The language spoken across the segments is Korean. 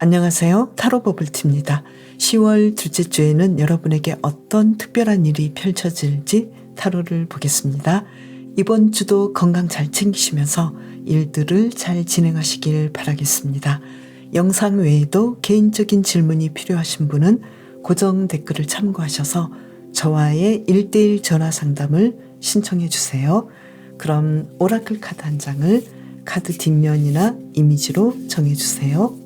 안녕하세요. 타로 버블티입니다. 10월 둘째 주에는 여러분에게 어떤 특별한 일이 펼쳐질지 타로를 보겠습니다. 이번 주도 건강 잘 챙기시면서 일들을 잘 진행하시길 바라겠습니다. 영상 외에도 개인적인 질문이 필요하신 분은 고정 댓글을 참고하셔서 저와의 1대1 전화 상담을 신청해 주세요. 그럼 오라클 카드 한 장을 카드 뒷면이나 이미지로 정해 주세요.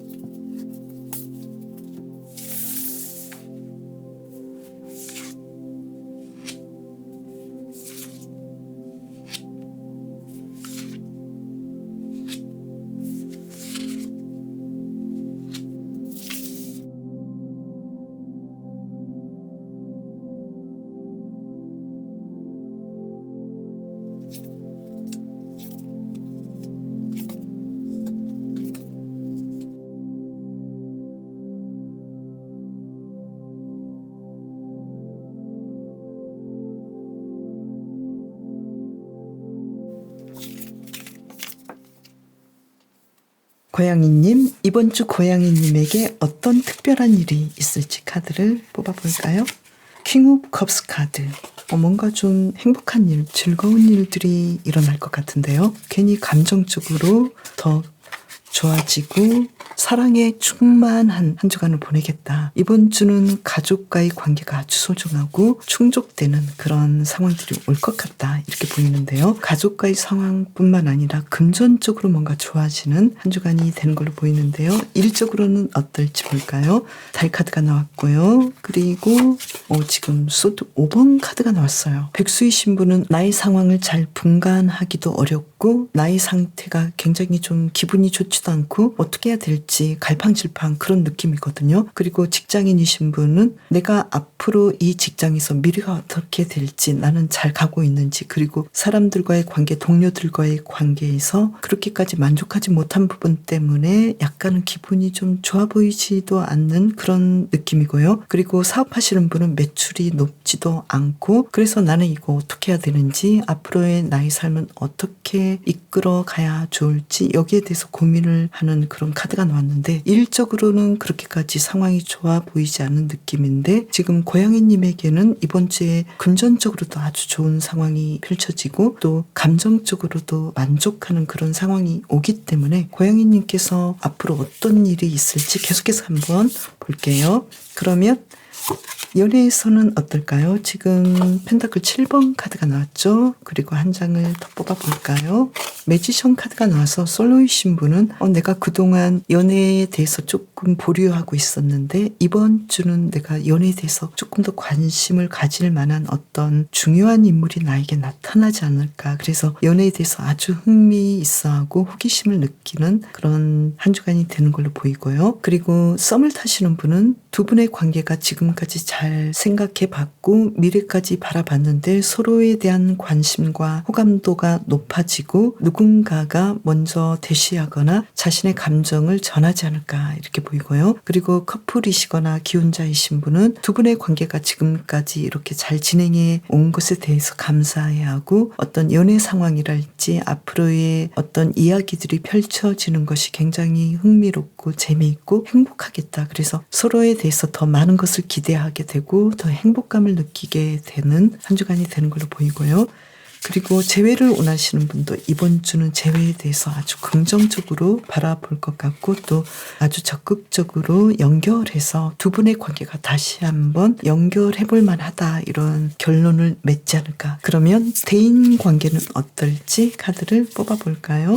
고양이님, 이번 주 고양이님에게 어떤 특별한 일이 있을지 카드를 뽑아볼까요? 킹 오브 컵스 카드. 뭔가 좀 행복한 일, 즐거운 일들이 일어날 것 같은데요. 괜히 감정적으로 더 좋아지고 사랑에 충만한 한 주간을 보내겠다. 이번 주는 가족과의 관계가 아주 소중하고 충족되는 그런 상황들이 올 것 같다. 이렇게 보이는데요. 가족과의 상황뿐만 아니라 금전적으로 뭔가 좋아지는 한 주간이 되는 걸로 보이는데요. 일적으로는 어떨지 볼까요? 달 카드가 나왔고요. 그리고 지금 소드 5번 카드가 나왔어요. 백수이신 분은 나의 상황을 잘 분간하기도 어렵고 나의 상태가 굉장히 좀 기분이 좋지도 않고 어떻게 해야 될지 갈팡질팡 그런 느낌이거든요. 그리고 직장인이신 분은 내가 앞으로 이 직장에서 미래가 어떻게 될지 나는 잘 가고 있는지 그리고 사람들과의 관계, 동료들과의 관계에서 그렇게까지 만족하지 못한 부분 때문에 약간은 기분이 좀 좋아 보이지도 않는 그런 느낌이고요. 그리고 사업하시는 분은 매출이 높지도 않고 그래서 나는 이거 어떻게 해야 되는지 앞으로의 나의 삶은 어떻게 이끌어 가야 좋을지 여기에 대해서 고민을 하는 그런 카드가 나왔는데 일적으로는 그렇게까지 상황이 좋아 보이지 않는 느낌인데 지금 고양이님에게는 이번 주에 금전적으로도 아주 좋은 상황이 펼쳐지고 또 감정적으로도 만족하는 그런 상황이 오기 때문에 고양이님께서 앞으로 어떤 일이 있을지 계속해서 한번 볼게요. 그러면 연애에서는 어떨까요? 지금 펜타클 7번 카드가 나왔죠? 그리고 한 장을 더 뽑아볼까요? 매지션 카드가 나와서 솔로이신 분은 내가 그동안 연애에 대해서 조금 보류하고 있었는데 이번 주는 내가 연애에 대해서 조금 더 관심을 가질 만한 어떤 중요한 인물이 나에게 나타나지 않을까. 그래서 연애에 대해서 아주 흥미 있어하고 호기심을 느끼는 그런 한 주간이 되는 걸로 보이고요. 그리고 썸을 타시는 분은 두 분의 관계가 지금까지 잘 생각해 봤고 미래까지 바라봤는데 서로에 대한 관심과 호감도가 높아지고 누군가가 먼저 대시하거나 자신의 감정을 전하지 않을까 이렇게 보이고요. 그리고 커플이시거나 기혼자이신 분은 두 분의 관계가 지금까지 이렇게 잘 진행해 온 것에 대해서 감사해야 하고 어떤 연애 상황이랄지 앞으로의 어떤 이야기들이 펼쳐지는 것이 굉장히 흥미롭고 재미있고 행복하겠다. 그래서 서로에 대해서 더 많은 것을 기대하게 되고 더 행복감을 느끼게 되는 한 주간이 되는 걸로 보이고요. 그리고 재회를 원하시는 분도 이번 주는 재회에 대해서 아주 긍정적으로 바라볼 것 같고 또 아주 적극적으로 연결해서 두 분의 관계가 다시 한번 연결해 볼 만하다 이런 결론을 맺지 않을까. 그러면 대인 관계는 어떨지 카드를 뽑아볼까요?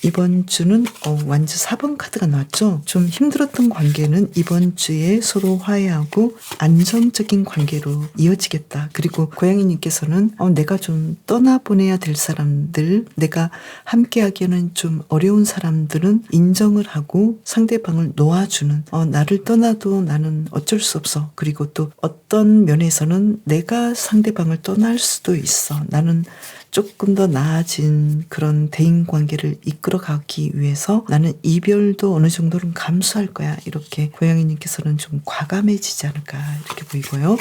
이번 주는 완주 4번 카드가 나왔죠. 좀 힘들었던 관계는 이번 주에 서로 화해하고 안정적인 관계로 이어지겠다. 그리고 고양이님께서는 내가 좀 떠나보내야 될 사람들, 내가 함께하기에는 좀 어려운 사람들은 인정을 하고 상대방을 놓아주는 나를 떠나도 나는 어쩔 수 없어. 그리고 또 어떤 면에서는 내가 상대방을 떠날 수도 있어. 나는 조금 더 나아진 그런 대인관계를 이끌어가기 위해서 나는 이별도 어느 정도는 감수할 거야. 이렇게 고양이님께서는 좀 과감해지지 않을까 이렇게 보이고요.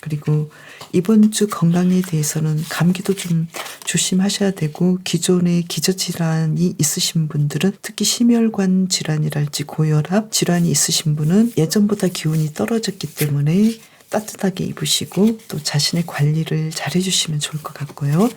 그리고 이번 주 건강에 대해서는 감기도 좀 조심하셔야 되고, 기존에 기저질환이 있으신 분들은 특히 심혈관 질환이랄지 고혈압 질환이 있으신 분은 예전보다 기운이 떨어졌기 때문에 따뜻하게 입으시고 또 자신의 관리를 잘 해주시면 좋을 것 같고요.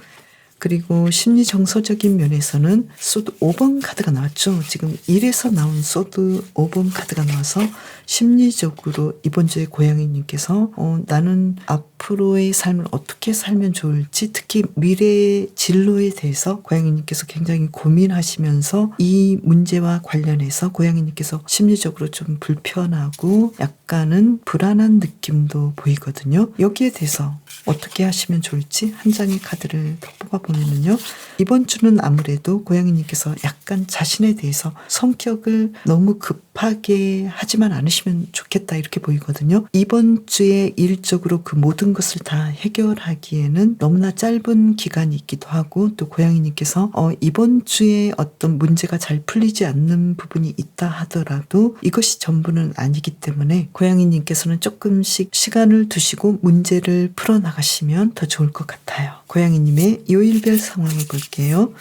그리고 심리 정서적인 면에서는 소드 5번 카드가 나왔죠. 지금 1에서 나온 소드 5번 카드가 나와서 심리적으로 이번 주에 고양이님께서 나는 앞으로의 삶을 어떻게 살면 좋을지, 특히 미래의 진로에 대해서 고양이님께서 굉장히 고민하시면서 이 문제와 관련해서 고양이님께서 심리적으로 좀 불편하고 약간은 불안한 느낌도 보이거든요. 여기에 대해서 어떻게 하시면 좋을지 한 장의 카드를 더 뽑아보면요. 이번 주는 아무래도 고양이님께서 약간 자신에 대해서 성격을 너무 급하게 하지만 않으시면 좋겠다 이렇게 보이거든요. 이번 주에 일적으로 그 모든 것을 다 해결하기에는 너무나 짧은 기간이 있기도 하고, 또 고양이님께서 이번 주에 어떤 문제가 잘 풀리지 않는 부분이 있다 하더라도 이것이 전부는 아니기 때문에 고양이님께서는 조금씩 시간을 두시고 문제를 풀어나가시면 더 좋을 것 같아요. 고양이님의 요일별 상황을 볼게요.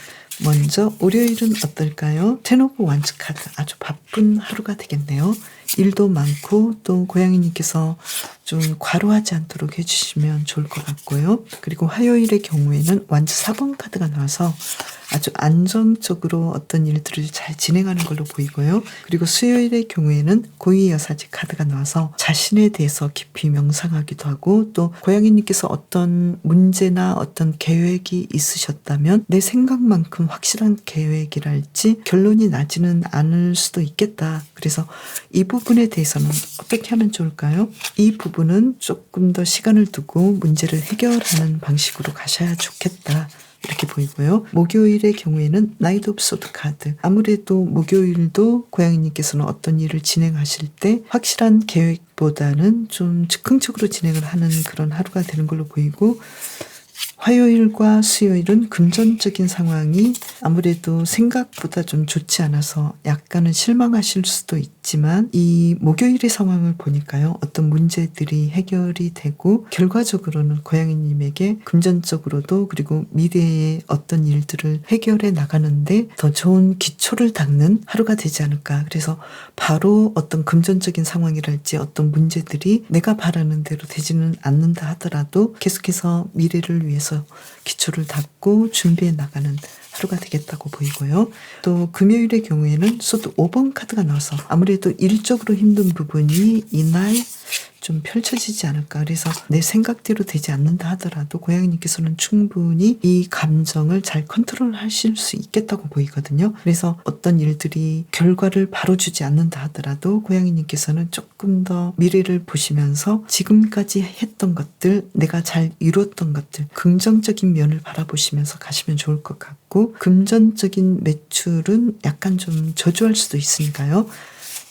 먼저 월요일은 어떨까요? 텐 오브 완즈 카드, 아주 바쁜 하루가 되겠네요. 일도 많고 또 고양이님께서 좀 과로하지 않도록 해주시면 좋을 것 같고요. 그리고 화요일의 경우에는 완즈 4번 카드가 나와서 아주 안정적으로 어떤 일들을 잘 진행하는 걸로 보이고요. 그리고 수요일의 경우에는 고위여사제 카드가 나와서 자신에 대해서 깊이 명상하기도 하고, 또 고양이님께서 어떤 문제나 어떤 계획이 있으셨다면 내 생각만큼 확실한 계획이랄지 결론이 나지는 않을 수도 있겠다. 그래서 이 부분에 대해서는 어떻게 하면 좋을까요? 이 부분은 조금 더 시간을 두고 문제를 해결하는 방식으로 가셔야 좋겠다. 이렇게 보이고요. 목요일의 경우에는 나이트 오브 소드 카드. 아무래도 목요일도 고양이님께서는 어떤 일을 진행하실 때 확실한 계획보다는 좀 즉흥적으로 진행을 하는 그런 하루가 되는 걸로 보이고, 화요일과 수요일은 금전적인 상황이 아무래도 생각보다 좀 좋지 않아서 약간은 실망하실 수도 있지만, 이 목요일의 상황을 보니까요, 어떤 문제들이 해결이 되고 결과적으로는 고양이님에게 금전적으로도 그리고 미래의 어떤 일들을 해결해 나가는데 더 좋은 기초를 닦는 하루가 되지 않을까. 그래서 바로 어떤 금전적인 상황이랄지 어떤 문제들이 내가 바라는 대로 되지는 않는다 하더라도 계속해서 미래를 위해서 기초를 닦고 준비해 나가는 하루가 되겠다고 보이고요. 또 금요일의 경우에는 소드 5번 카드가 나와서 아무래도 일적으로 힘든 부분이 이날 좀 펼쳐지지 않을까. 그래서 내 생각대로 되지 않는다 하더라도 고양이님께서는 충분히 이 감정을 잘 컨트롤 하실 수 있겠다고 보이거든요. 그래서 어떤 일들이 결과를 바로 주지 않는다 하더라도 고양이님께서는 조금 더 미래를 보시면서 지금까지 했던 것들, 내가 잘 이루었던 것들, 긍정적인 면을 바라보시면서 가시면 좋을 것 같고, 금전적인 매출은 약간 좀 저조할 수도 있으니까요.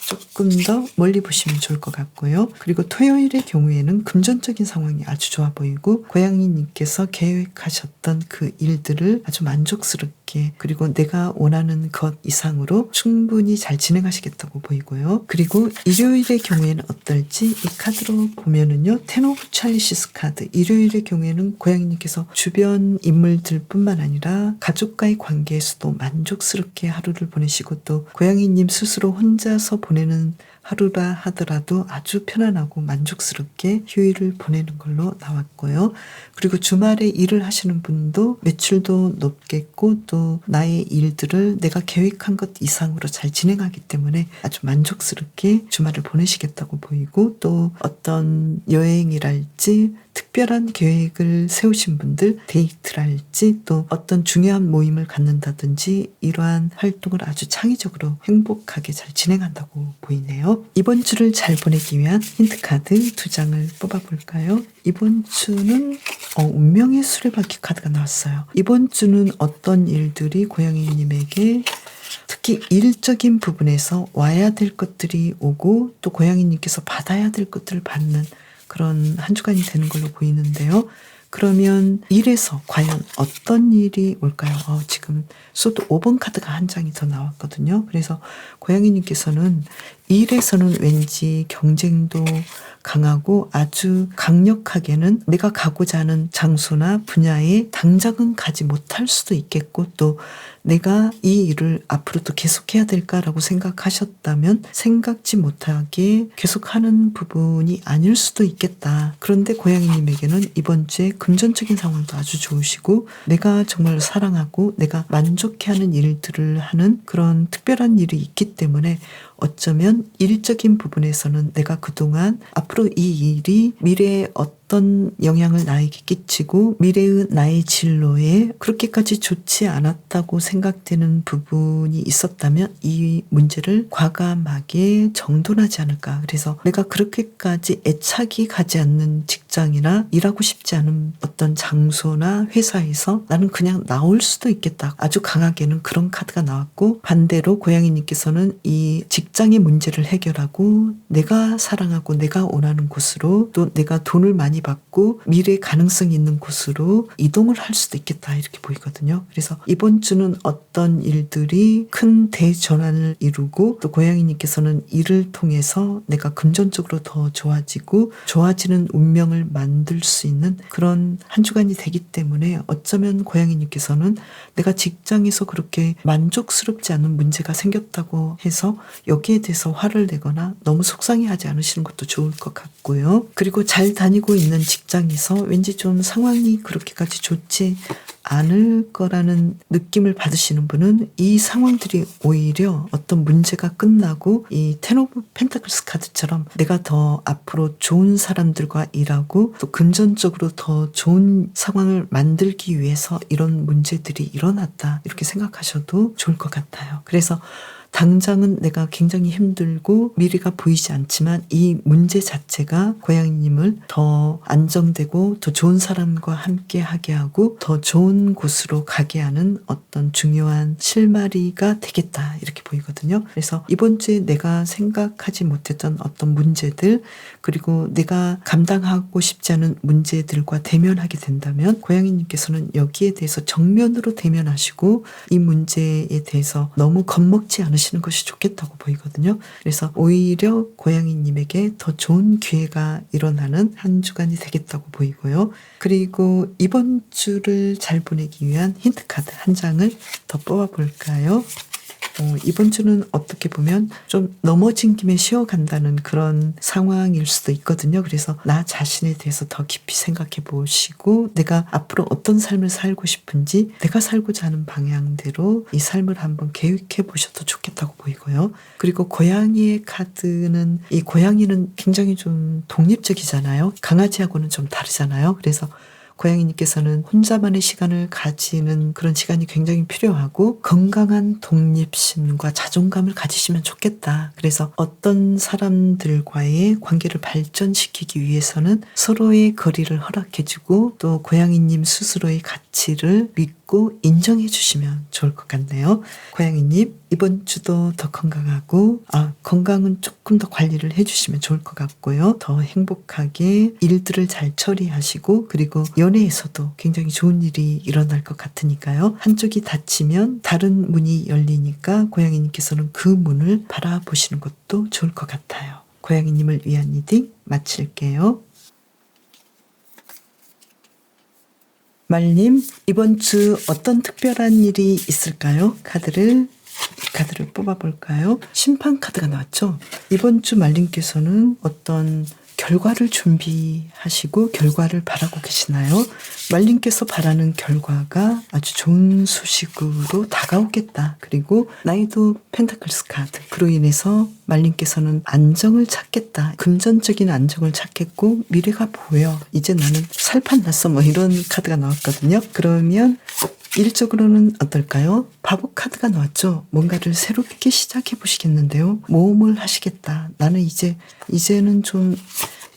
조금 더 멀리 보시면 좋을 것 같고요. 그리고 토요일의 경우에는 금전적인 상황이 아주 좋아 보이고, 고양이님께서 계획하셨던 그 일들을 아주 만족스럽게 그리고 내가 원하는 것 이상으로 충분히 잘 진행하시겠다고 보이고요. 그리고 일요일의 경우에는 어떨지 이 카드로 보면은요, 텐 오브 찰리시스 카드. 일요일의 경우에는 고양이님께서 주변 인물들뿐만 아니라 가족과의 관계에서도 만족스럽게 하루를 보내시고, 또 고양이님 스스로 혼자서 보내는 하루라 하더라도 아주 편안하고 만족스럽게 휴일을 보내는 걸로 나왔고요. 그리고 주말에 일을 하시는 분도 매출도 높겠고 또 나의 일들을 내가 계획한 것 이상으로 잘 진행하기 때문에 아주 만족스럽게 주말을 보내시겠다고 보이고, 또 어떤 여행이랄지 특별한 계획을 세우신 분들, 데이트랄지 또 어떤 중요한 모임을 갖는다든지 이러한 활동을 아주 창의적으로 행복하게 잘 진행한다고 보이네요. 이번 주를 잘 보내기 위한 힌트카드 2장을 뽑아볼까요? 이번 주는 운명의 수레바퀴 카드가 나왔어요. 이번 주는 어떤 일들이 고양이님에게 특히 일적인 부분에서 와야 될 것들이 오고 또 고양이님께서 받아야 될 것들을 받는 그런 한 주간이 되는 걸로 보이는데요. 그러면 일에서 과연 어떤 일이 올까요? 지금 소드 5번 카드가 한 장이 더 나왔거든요. 그래서 고양이님께서는 일에서는 왠지 경쟁도 강하고 아주 강력하게는 내가 가고자 하는 장소나 분야에 당장은 가지 못할 수도 있겠고, 또 내가 이 일을 앞으로도 계속해야 될까라고 생각하셨다면 생각지 못하게 계속하는 부분이 아닐 수도 있겠다. 그런데 고양이님에게는 이번 주에 금전적인 상황도 아주 좋으시고, 내가 정말 사랑하고 내가 만족해하는 일들을 하는 그런 특별한 일이 있기 때문에 어쩌면 일적인 부분에서는 내가 그동안 앞으로 이 일이 미래에 어떤 영향을 나에게 끼치고 미래의 나의 진로에 그렇게까지 좋지 않았다고 생각되는 부분이 있었다면 이 문제를 과감하게 정돈하지 않을까. 그래서 내가 그렇게까지 애착이 가지 않는 직장이나 일하고 싶지 않은 어떤 장소나 회사에서 나는 그냥 나올 수도 있겠다. 아주 강하게는 그런 카드가 나왔고, 반대로 고양이님께서는 이 직장의 문제를 해결하고 내가 사랑하고 내가 원하는 곳으로, 또 내가 돈을 많이 받고 미래 가능성이 있는 곳으로 이동을 할 수도 있겠다, 이렇게 보이거든요. 그래서 이번 주는 어떤 일들이 큰 대전환을 이루고, 또 고양이님께서는 이를 통해서 내가 금전적으로 더 좋아지고 좋아지는 운명을 만들 수 있는 그런 한 주간이 되기 때문에, 어쩌면 고양이님께서는 내가 직장에서 그렇게 만족스럽지 않은 문제가 생겼다고 해서 여기에 대해서 화를 내거나 너무 속상해하지 않으시는 것도 좋을 것 같고요. 그리고 잘 다니고 있는 직장에서 왠지 좀 상황이 그렇게까지 좋지 않을 거라는 느낌을 받으시는 분은 이 상황들이 오히려 어떤 문제가 끝나고 이 텐 오브 펜타클스 카드처럼 내가 더 앞으로 좋은 사람들과 일하고 또 금전적으로 더 좋은 상황을 만들기 위해서 이런 문제들이 일어났다, 이렇게 생각하셔도 좋을 것 같아요. 그래서 당장은 내가 굉장히 힘들고 미래가 보이지 않지만 이 문제 자체가 고양이님을 더 안정되고 더 좋은 사람과 함께 하게 하고 더 좋은 곳으로 가게 하는 어떤 중요한 실마리가 되겠다, 이렇게 보이거든요. 그래서 이번 주에 내가 생각하지 못했던 어떤 문제들, 그리고 내가 감당하고 싶지 않은 문제들과 대면하게 된다면 고양이님께서는 여기에 대해서 정면으로 대면하시고 이 문제에 대해서 너무 겁먹지 않으시는 것이 좋겠다고 보이거든요. 그래서 오히려 고양이님에게 더 좋은 기회가 일어나는 한 주간이 되겠다고 보이고요. 그리고 이번 주를 잘 보내기 위한 힌트 카드 한 장을 더 뽑아볼까요? 이번 주는 어떻게 보면 좀 넘어진 김에 쉬어간다는 그런 상황일 수도 있거든요. 그래서 나 자신에 대해서 더 깊이 생각해 보시고 내가 앞으로 어떤 삶을 살고 싶은지 내가 살고자 하는 방향대로 이 삶을 한번 계획해 보셔도 좋겠다고 보이고요. 그리고 고양이의 카드는, 이 고양이는 굉장히 좀 독립적이잖아요. 강아지하고는 좀 다르잖아요. 그래서 고양이님께서는 혼자만의 시간을 가지는 그런 시간이 굉장히 필요하고 건강한 독립심과 자존감을 가지시면 좋겠다. 그래서 어떤 사람들과의 관계를 발전시키기 위해서는 서로의 거리를 허락해주고 또 고양이님 스스로의 가치를 믿고 인정해 주시면 좋을 것 같네요. 고양이님, 이번 주도 더 건강하고 건강은 조금 더 관리를 해주시면 좋을 것 같고요. 더 행복하게 일들을 잘 처리하시고, 그리고 연애에서도 굉장히 좋은 일이 일어날 것 같으니까요. 한쪽이 닫히면 다른 문이 열리니까 고양이님께서는 그 문을 바라보시는 것도 좋을 것 같아요. 고양이님을 위한 리딩 마칠게요. 말님, 이번 주 어떤 특별한 일이 있을까요? 카드를 뽑아볼까요? 심판 카드가 나왔죠? 이번 주 말님께서는 어떤 결과를 준비하시고 결과를 바라고 계시나요? 말님께서 바라는 결과가 아주 좋은 소식으로 다가오겠다. 그리고 나이도 펜타클스 카드, 그로 인해서 말님께서는 안정을 찾겠다. 금전적인 안정을 찾겠고 미래가 보여. 이제 나는 살판 났어, 뭐 이런 카드가 나왔거든요. 그러면 일적으로는 어떨까요? 바보 카드가 나왔죠. 뭔가를 새롭게 시작해 보시겠는데요. 모험을 하시겠다. 나는 이제는 좀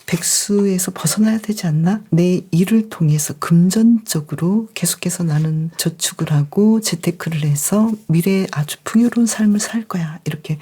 백수에서 벗어나야 되지 않나? 내 일을 통해서 금전적으로 계속해서 나는 저축을 하고 재테크를 해서 미래에 아주 풍요로운 삶을 살 거야. 이렇게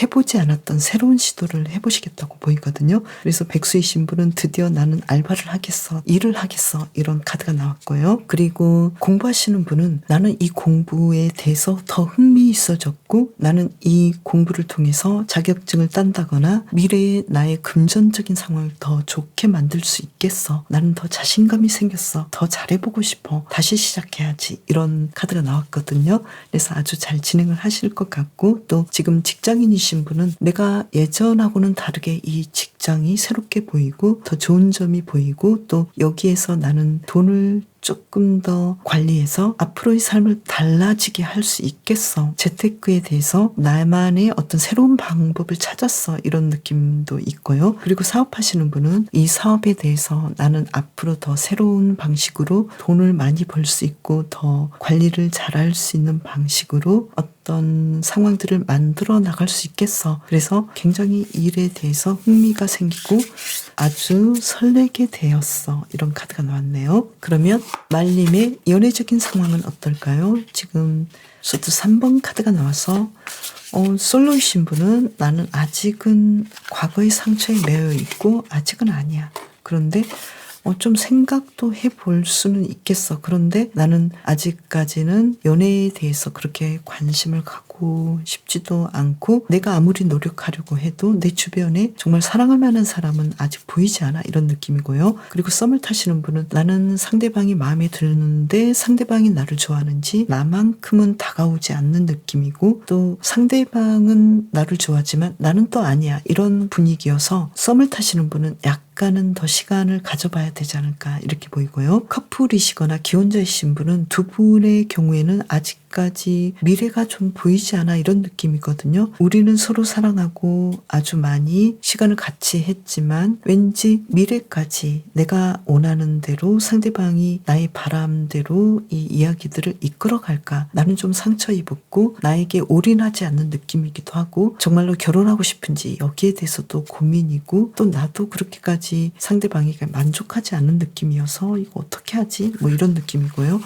해보지 않았던 새로운 시도를 해보시겠다고 보이거든요. 그래서 백수이신 분은 드디어 나는 알바를 하겠어, 일을 하겠어, 이런 카드가 나왔고요. 그리고 공부하시는 분은 나는 이 공부에 대해서 더 흥미 있어졌고 나는 이 공부를 통해서 자격증을 딴다거나 미래의 나의 금전적인 상황을 더 좋게 만들 수 있겠어. 나는 더 자신감이 생겼어. 더 잘해보고 싶어. 다시 시작해야지. 이런 카드가 나왔거든요. 그래서 아주 잘 진행을 하실 것 같고, 또 지금 직장인이신 분은 내가 예전하고는 다르게 이 직장이 새롭게 보이고 더 좋은 점이 보이고, 또 여기에서 나는 돈을 조금 더 관리해서 앞으로의 삶을 달라지게 할 수 있겠어. 재테크에 대해서 나만의 어떤 새로운 방법을 찾았어. 이런 느낌도 있고요. 그리고 사업하시는 분은 이 사업에 대해서 나는 앞으로 더 새로운 방식으로 돈을 많이 벌 수 있고 더 관리를 잘할 수 있는 방식으로 어떤 상황들을 만들어 나갈 수 있겠어. 그래서 굉장히 일에 대해서 흥미가 생기고 아주 설레게 되었어. 이런 카드가 나왔네요. 그러면 말님의 연애적인 상황은 어떨까요? 지금 저도 3번 카드가 나와서 솔로이신 분은 나는 아직은 과거의 상처에 매여 있고 아직은 아니야. 그런데 좀 생각도 해볼 수는 있겠어. 그런데 나는 아직까지는 연애에 대해서 그렇게 관심을 갖고 싶지도 않고, 내가 아무리 노력하려고 해도 내 주변에 정말 사랑할 만한 사람은 아직 보이지 않아. 이런 느낌이고요. 그리고 썸을 타시는 분은 나는 상대방이 마음에 드는데 상대방이 나를 좋아하는지 나만큼은 다가오지 않는 느낌이고, 또 상대방은 나를 좋아하지만 나는 또 아니야. 이런 분위기여서 썸을 타시는 분은 약간은 더 시간을 가져봐야 되지 않을까 이렇게 보이고요. 커플이시거나 기혼자이신 분은 두 분의 경우에는 아직까지 미래가 좀 보이지 않아. 이런 느낌이거든요. 우리는 서로 사랑하고 아주 많이 시간을 같이 했지만 왠지 미래까지 내가 원하는 대로 상대방이 나의 바람대로 이 이야기들을 이끌어갈까, 나는 좀 상처 입었고 나에게 올인하지 않는 느낌이기도 하고, 정말로 결혼하고 싶은지 여기에 대해서도 고민이고, 또 나도 그렇게까지 상대방에게 만족하지 않는 느낌이어서 이거 어떻게 하지? 뭐 이런 느낌이고요.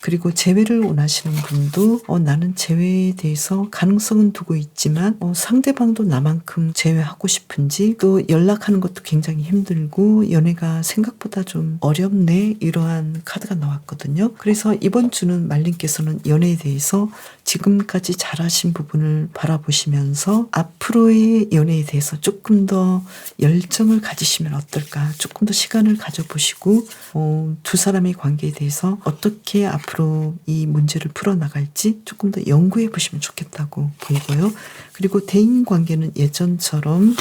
그리고 재회를 원하시는 분도 나는 재회에 대해서 가능성은 두고 있지만 상대방도 나만큼 재회하고 싶은지, 또 연락하는 것도 굉장히 힘들고 연애가 생각보다 좀 어렵네, 이러한 카드가 나왔거든요. 그래서 이번 주는 말님께서는 연애에 대해서 지금까지 잘하신 부분을 바라보시면서 앞으로의 연애에 대해서 조금 더 열정을 가지시면 어떨까, 조금 더 시간을 가져보시고 두 사람의 관계에 대해서 어떻게 앞으로 이 문제를 풀어나갈지 조금 더 연구해 보시면 좋겠다고 보이고요. 그리고 대인관계는 예전처럼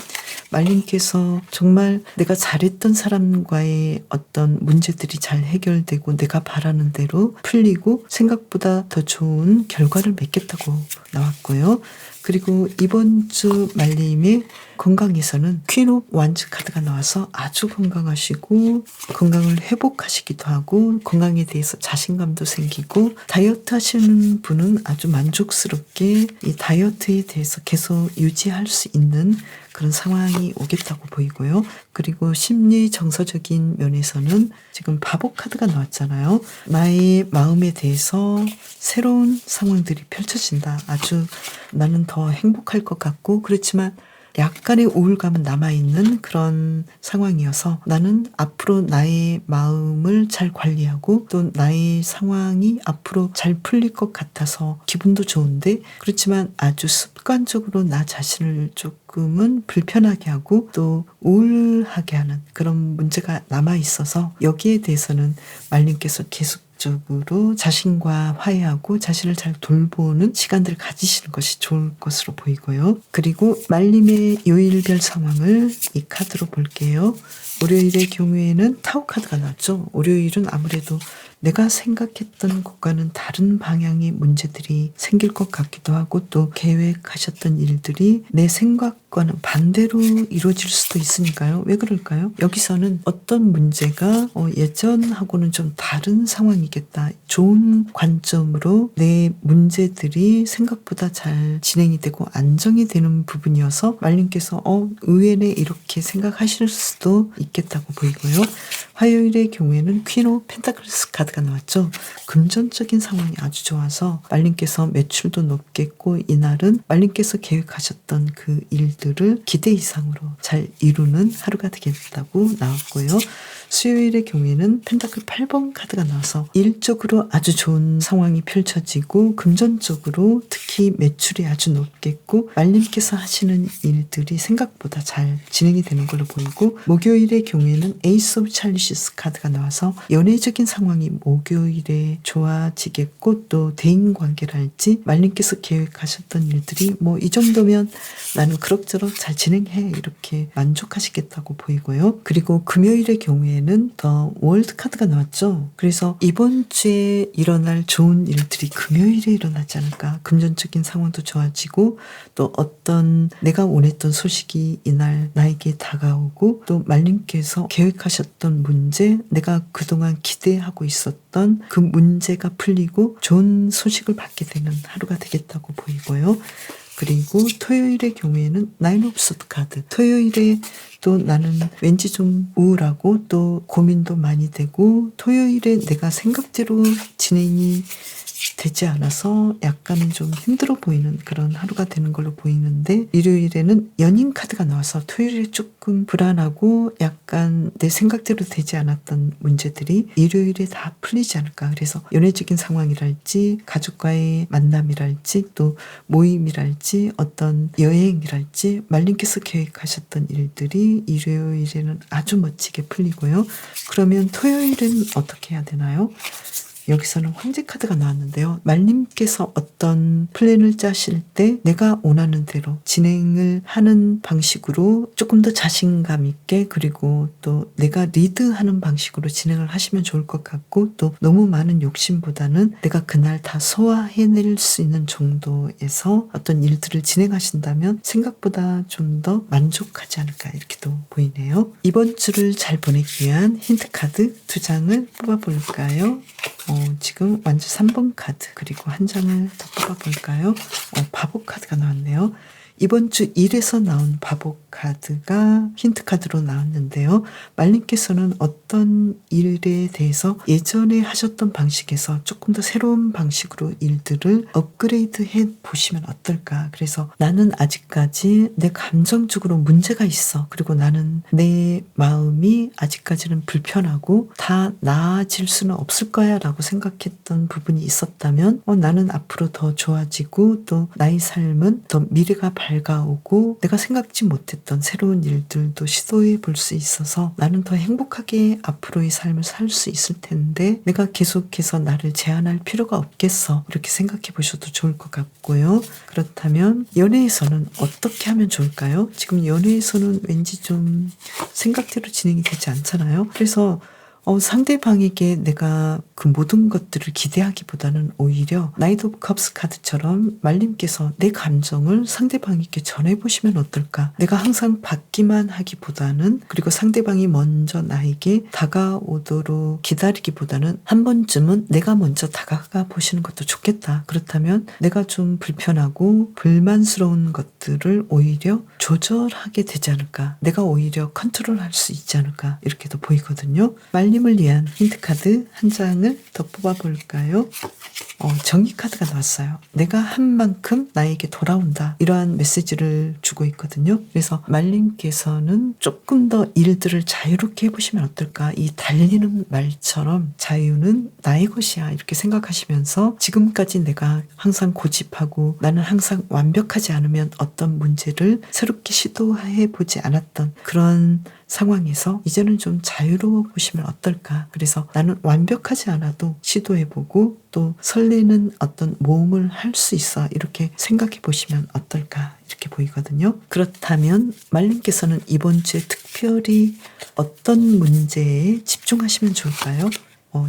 말님께서 정말 내가 잘했던 사람과의 어떤 문제들이 잘 해결되고 내가 바라는 대로 풀리고 생각보다 더 좋은 결과를 맺겠다고 나왔고요. 그리고 이번 주 말님의 건강에서는 퀸 오브 완즈 카드가 나와서 아주 건강하시고 건강을 회복하시기도 하고 건강에 대해서 자신감도 생기고, 다이어트 하시는 분은 아주 만족스럽게 이 다이어트에 대해서 계속 유지할 수 있는 그런 상황이 오겠다고 보이고요. 그리고 심리 정서적인 면에서는 지금 바보 카드가 나왔잖아요. 나의 마음에 대해서 새로운 상황들이 펼쳐진다. 아주 나는 더 행복할 것 같고, 그렇지만 약간의 우울감은 남아있는 그런 상황이어서 나는 앞으로 나의 마음을 잘 관리하고 또 나의 상황이 앞으로 잘 풀릴 것 같아서 기분도 좋은데, 그렇지만 아주 습관적으로 나 자신을 조금은 불편하게 하고 또 우울하게 하는 그런 문제가 남아있어서 여기에 대해서는 말님께서 계속적으로 자신과 화해하고 자신을 잘 돌보는 시간들을 가지시는 것이 좋을 것으로 보이고요. 그리고 말님의 요일별 상황을 이 카드로 볼게요. 월요일의 경우에는 타워 카드가 나왔죠. 월요일은 아무래도 내가 생각했던 것과는 다른 방향의 문제들이 생길 것 같기도 하고 또 계획하셨던 일들이 내 생각과는 반대로 이루어질 수도 있으니까요. 왜 그럴까요? 여기서는 어떤 문제가 예전하고는 좀 다른 상황이겠다. 좋은 관점으로 내 문제들이 생각보다 잘 진행이 되고 안정이 되는 부분이어서 말님께서 의외네 이렇게 생각하실 수도 있겠다고 보이고요. 화요일의 경우에는 퀸 오브 펜타클스 카드가 나왔죠. 금전적인 상황이 아주 좋아서 말님께서 매출도 높겠고 이날은 말님께서 계획하셨던 그 일들을 기대 이상으로 잘 이루는 하루가 되겠다고 나왔고요. 수요일의 경우에는 펜타클 8번 카드가 나와서 일적으로 아주 좋은 상황이 펼쳐지고 금전적으로 특히 매출이 아주 높겠고 말님께서 하시는 일들이 생각보다 잘 진행이 되는 걸로 보이고 목요일의 경우에는 에이스 오브 찰리시스 카드가 나와서 연애적인 상황이 목요일에 좋아지겠고 또 대인관계랄지 말님께서 계획하셨던 일들이 뭐 이 정도면 나는 그럭저럭 잘 진행해 이렇게 만족하시겠다고 보이고요. 그리고 금요일의 경우에는 더 월드 카드가 나왔죠. 그래서 이번 주에 일어날 좋은 일들이 금요일에 일어나지 않을까. 금전적인 상황도 좋아지고 또 어떤 내가 원했던 소식이 이날 나에게 다가오고 또 말님께서 계획하셨던 문제, 내가 그동안 기대하고 있었던 그 문제가 풀리고 좋은 소식을 받게 되는 하루가 되겠다고 보이고요. 그리고 토요일의 경우에는 나인 오브 소드 카드. 토요일에 또 나는 왠지 좀 우울하고 또 고민도 많이 되고 토요일에 내가 생각대로 진행이 되지 않아서 약간은 좀 힘들어 보이는 그런 하루가 되는 걸로 보이는데 일요일에는 연인 카드가 나와서 토요일에 조금 불안하고 약간 내 생각대로 되지 않았던 문제들이 일요일에 다 풀리지 않을까. 그래서 연애적인 상황이랄지 가족과의 만남이랄지 또 모임이랄지 어떤 여행이랄지 말님께서 계획하셨던 일들이 일요일에는 아주 멋지게 풀리고요. 그러면 토요일은 어떻게 해야 되나요? 여기서는 황제 카드가 나왔는데요. 말님께서 어떤 플랜을 짜실 때 내가 원하는 대로 진행을 하는 방식으로 조금 더 자신감 있게 그리고 또 내가 리드하는 방식으로 진행을 하시면 좋을 것 같고 또 너무 많은 욕심보다는 내가 그날 다 소화해낼 수 있는 정도에서 어떤 일들을 진행하신다면 생각보다 좀 더 만족하지 않을까 이렇게도 보이네요. 이번 주를 잘 보내기 위한 힌트 카드 2장을 뽑아볼까요? 지금 완주 3번 카드 그리고 한 장을 더 뽑아볼까요? 바보 카드가 나왔네요. 이번 주 1에서 나온 바보 카드가 힌트 카드로 나왔는데요. 말님께서는 어떤 일에 대해서 예전에 하셨던 방식에서 조금 더 새로운 방식으로 일들을 업그레이드 해 보시면 어떨까. 그래서 나는 아직까지 내 감정적으로 문제가 있어. 그리고 나는 내 마음이 아직까지는 불편하고 다 나아질 수는 없을 거야 라고 생각했던 부분이 있었다면 나는 앞으로 더 좋아지고 또 나의 삶은 더 미래가 밝아오고 내가 생각지 못했던 새로운 일들도 시도해 볼 수 있어서 나는 더 행복하게 앞으로의 삶을 살 수 있을 텐데 내가 계속해서 나를 제한할 필요가 없겠어 이렇게 생각해 보셔도 좋을 것 같고요. 그렇다면 연애에서는 어떻게 하면 좋을까요? 지금 연애에서는 왠지 좀 생각대로 진행이 되지 않잖아요. 그래서 상대방에게 내가 그 모든 것들을 기대하기보다는 오히려 나이트 오브 컵스 카드처럼 말님께서 내 감정을 상대방에게 전해보시면 어떨까. 내가 항상 받기만 하기보다는 그리고 상대방이 먼저 나에게 다가오도록 기다리기보다는 한 번쯤은 내가 먼저 다가가 보시는 것도 좋겠다. 그렇다면 내가 좀 불편하고 불만스러운 것들을 오히려 조절하게 되지 않을까. 내가 오히려 컨트롤할 수 있지 않을까. 이렇게도 보이거든요. 말님을 위한 힌트 카드 한 장을 더 뽑아볼까요? 정의 카드가 나왔어요. 내가 한 만큼 나에게 돌아온다. 이러한 메시지를 주고 있거든요. 그래서 말님께서는 조금 더 일들을 자유롭게 해보시면 어떨까. 이 달리는 말처럼 자유는 나의 것이야. 이렇게 생각하시면서 지금까지 내가 항상 고집하고 나는 항상 완벽하지 않으면 어떤 문제를 새롭게 시도해보지 않았던 그런 상황에서 이제는 좀 자유로워 보시면 어떨까. 그래서 나는 완벽하지 않아도 시도해보고 또 설레는 어떤 모험을 할 수 있어. 이렇게 생각해 보시면 어떨까. 이렇게 보이거든요. 그렇다면 말님께서는 이번 주에 특별히 어떤 문제에 집중하시면 좋을까요?